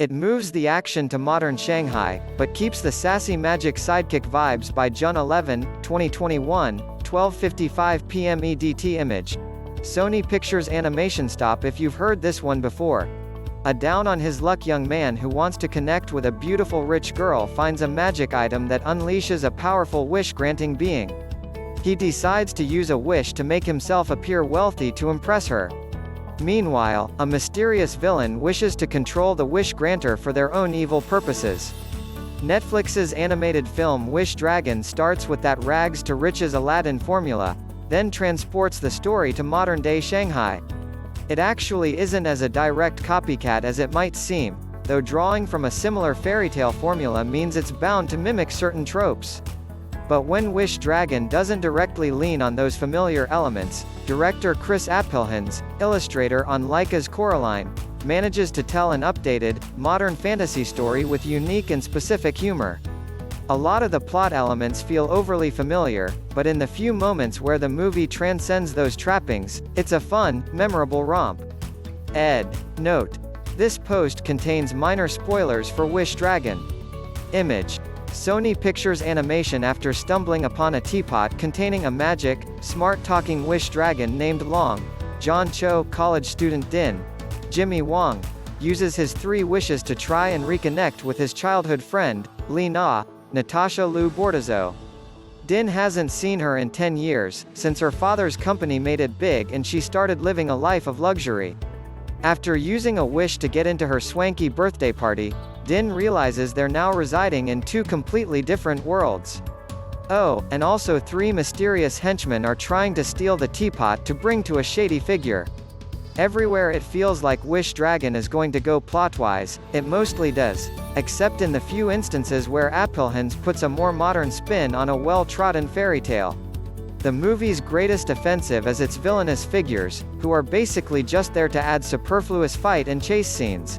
It moves the action to modern Shanghai, but keeps the sassy magic sidekick vibes by Jun 11, 2021, 12:55 p.m. EDTImage. Sony Pictures AnimationStop. If you've heard this one before. A down-on-his-luck young man who wants to connect with a beautiful rich girl finds a magic item that unleashes a powerful wish-granting being. He decides to use a wish to make himself appear wealthy to impress her. Meanwhile, a mysterious villain wishes to control the wish-granter for their own evil purposes. Netflix's animated film Wish Dragon starts with that rags to riches Aladdin formula, then transports the story to modern-day Shanghai. It actually isn't as a direct copycat as it might seem, though drawing from a similar fairytale formula means it's bound to mimic certain tropes. But when Wish Dragon doesn't directly lean on those familiar elements, director Chris Appelhans, illustrator on Laika's Coraline, manages to tell an updated, modern fantasy story with unique and specific humor. A lot of the plot elements feel overly familiar, but in the few moments where the movie transcends those trappings, it's a fun, memorable romp. Ed. Note: this post contains minor spoilers for Wish Dragon. Image. Sony Pictures AnimationAfter stumbling upon a teapot containing a magic, smart-talking wish dragon named Long, John Cho college student Din, Jimmy Wong, uses his 3 wishes to try and reconnect with his childhood friend, Li Na, Natasha Liu Bordizzo. Din hasn't seen her in 10 years, since her father's company made it big and she started living a life of luxury. After using a wish to get into her swanky birthday party, Din realizes they're now residing in 2 completely different worlds. Oh, and also 3 mysterious henchmen are trying to steal the teapot to bring to a shady figure. Everywhere it feels like Wish Dragon is going to go plotwise, it mostly does, except in the few instances where Appelhans puts a more modern spin on a well-trodden fairytale. The movie's greatest offensive is its villainous figures, who are basically just there to add superfluous fight and chase scenes.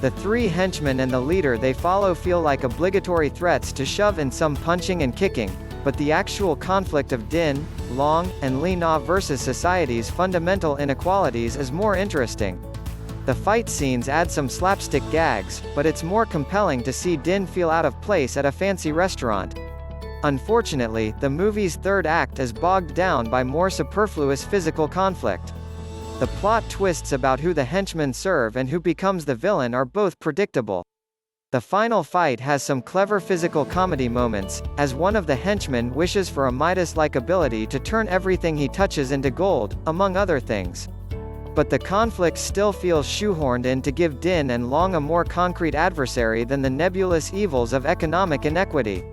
The 3 henchmen and the leader they follow feel like obligatory threats to shove in some punching and kicking, but the actual conflict of Din, Long, and Li Na versus society's fundamental inequalities is more interesting. The fight scenes add some slapstick gags, but it's more compelling to see Din feel out of place at a fancy restaurant. Unfortunately, the movie's 3rd act is bogged down by more superfluous physical conflict. The plot twists about who the henchmen serve and who becomes the villain are both predictable. The final fight has some clever physical comedy moments, as one of the henchmen wishes for a Midas-like ability to turn everything he touches into gold, among other things. But the conflict still feels shoehorned in to give Din and Long a more concrete adversary than the nebulous evils of economic inequity.